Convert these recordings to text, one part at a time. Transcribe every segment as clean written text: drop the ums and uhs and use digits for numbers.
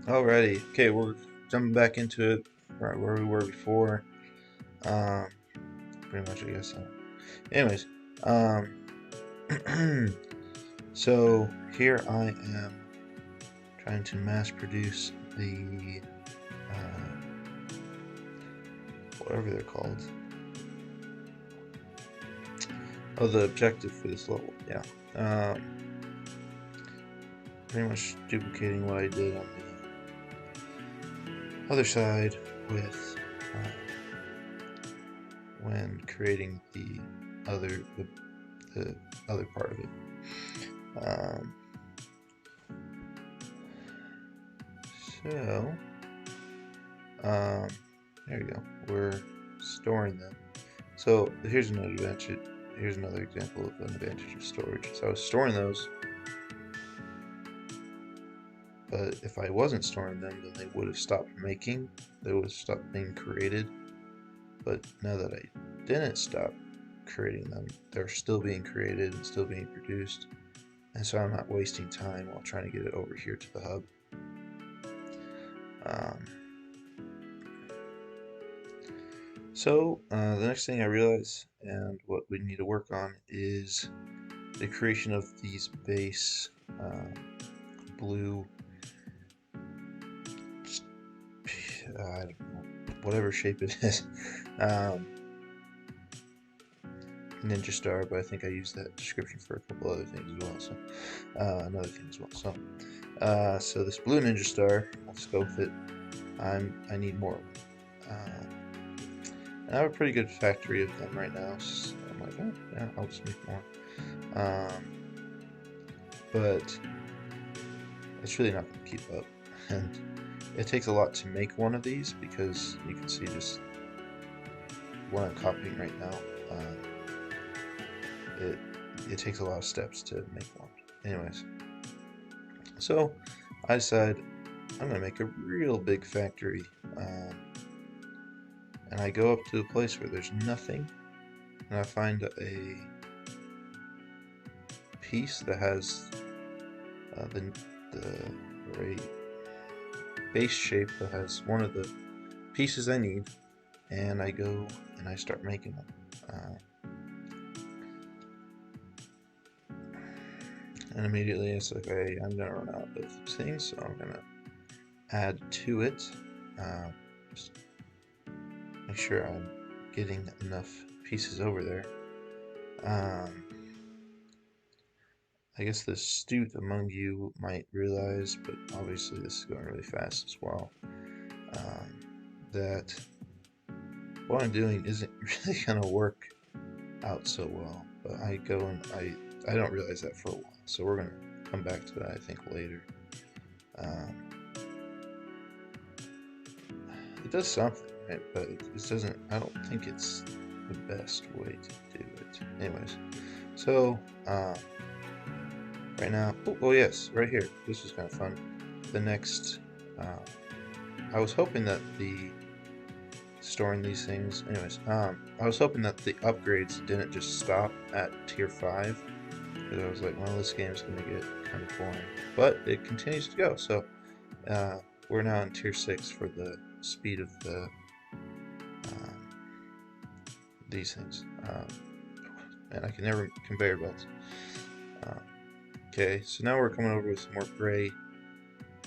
Alrighty, okay, we're jumping back into it right where we were before. Um, Pretty much, I guess. Anyways, um, so here I am trying to mass produce the whatever they're called. Oh, the objective for this level. Yeah. Um, Pretty much duplicating what I did on the other side with when creating the other part of it. Um, so there we go. We're storing them. So here's another advantage. Here's another example of an advantage of storage. So I was storing those, but if I wasn't storing them, then they would have stopped making. They would have stopped being created. But now that I didn't stop creating them, they're still being created and still being produced. And so I'm not wasting time while trying to get it over here to the hub. The next thing I realize and what we need to work on is the creation of these base blue, I don't know, whatever shape it is, ninja star, but I think I used that description for a couple other things as well. So another thing as well. So this blue ninja star, let's go with it. I need more of them. I have a pretty good factory of them right now, so I'm like, oh, yeah, I'll just make more. But it's really not going to keep up, and it takes a lot to make one of these because you can see just what I'm copying right now. It takes a lot of steps to make one. Anyways, so I decided I'm going to make a real big factory. And I go up to a place where there's nothing, and I find a piece that has the base shape that has one of the pieces I need, and I go and I start making them. And immediately it's like, hey, I'm gonna run out of things, so I'm gonna add to it. Just make sure I'm getting enough pieces over there. I guess the astute among you might realize, but obviously this is going really fast as well, that what I'm doing isn't really going to work out so well. But I go and I don't realize that for a while, so we're going to come back to that, I think, later. It does something, right? But it doesn't. I don't think it's the best way to do it. Anyways, so right now, oh yes, right here. This was kind of fun. The next, I was hoping that the storing these things. Anyways, I was hoping that the upgrades didn't just stop at tier 5, because I was like, well, this game's gonna get kind of boring. But it continues to go. So we're now in tier 6 for the speed of the these things. And I can never conveyor belts. Okay, so now we're coming over with some more gray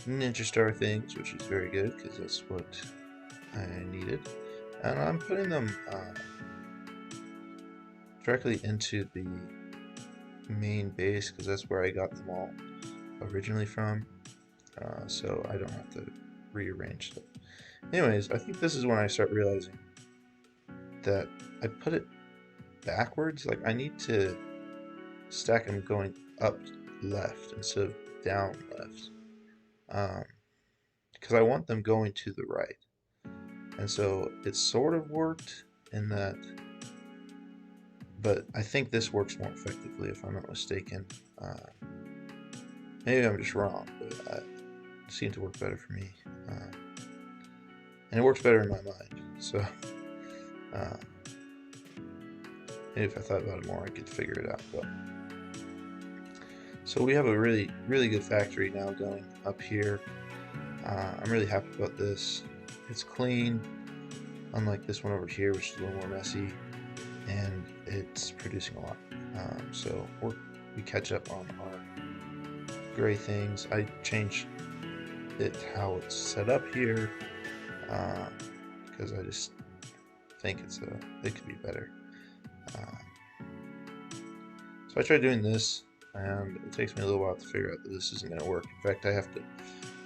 ninja star things, which is very good because that's what I needed. And I'm putting them directly into the main base because that's where I got them all originally from. So I don't have to rearrange them. Anyways, I think this is when I start realizing that I put it backwards. Like I need to stack them going up left instead of down left, because I want them going to the right. And so it sort of worked in that, but I think this works more effectively if I'm not mistaken. Maybe I'm just wrong, but it seemed to work better for me. And it works better in my mind. So maybe if I thought about it more, I could figure it out. But so we have a really good factory now going up here. I'm really happy about this. It's clean, unlike this one over here, which is a little more messy, and it's producing a lot. So we catch up on our gray things. I changed it how it's set up here because I just think it could be better. So I tried doing this, and it takes me a little while to figure out that this isn't going to work. In fact, I have to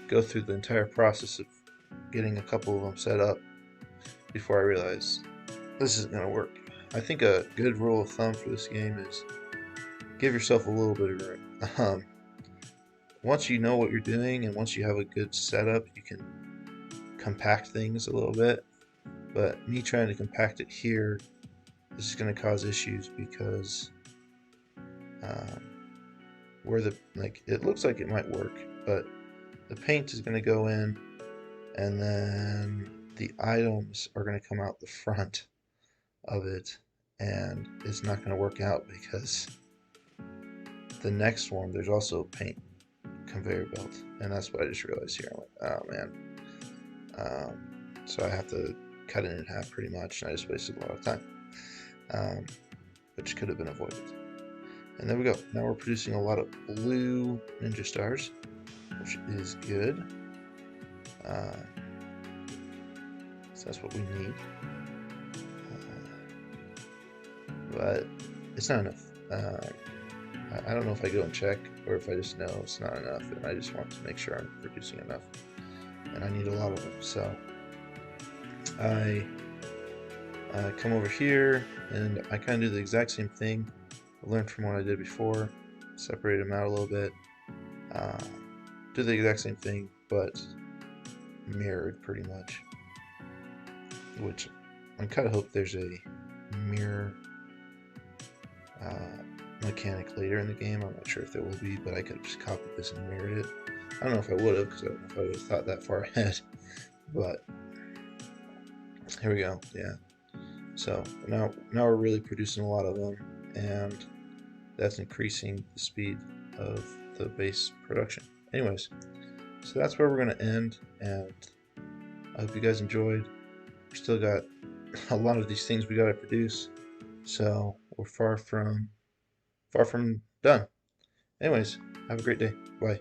go through the entire process of getting a couple of them set up before I realize this isn't going to work. I think a good rule of thumb for this game is give yourself a little bit of room. Once you know what you're doing and once you have a good setup, you can compact things a little bit. But me trying to compact it here, this is going to cause issues because where it looks like it might work, but the paint is going to go in, and then the items are going to come out the front of it, and it's not going to work out because the next one there's also a paint conveyor belt, and that's what I just realized here. I went, oh man. So I have to cut it in half pretty much, and I just wasted a lot of time, which could have been avoided. And there we go. Now we're producing a lot of blue ninja stars, which is good. So that's what we need. But it's not enough. I don't know if I go and check or if I just know it's not enough, and I just want to make sure I'm producing enough. And I need a lot of them. So I come over here and I kind of do the exact same thing. I learned from what I did before, separate them out a little bit, do the exact same thing, but mirrored pretty much, which I kind of hope there's a mirror mechanic later in the game. I'm not sure if there will be, but I could have just copied this and mirrored it. I don't know if I would have, because I don't know if I would have thought that far ahead, but here we go. Yeah, so now we're really producing a lot of them, and that's increasing the speed of the base production. Anyways, so that's where we're going to end, and I hope you guys enjoyed. We still got a lot of these things we got to produce, so we're far from done. Anyways, have a great day. Bye.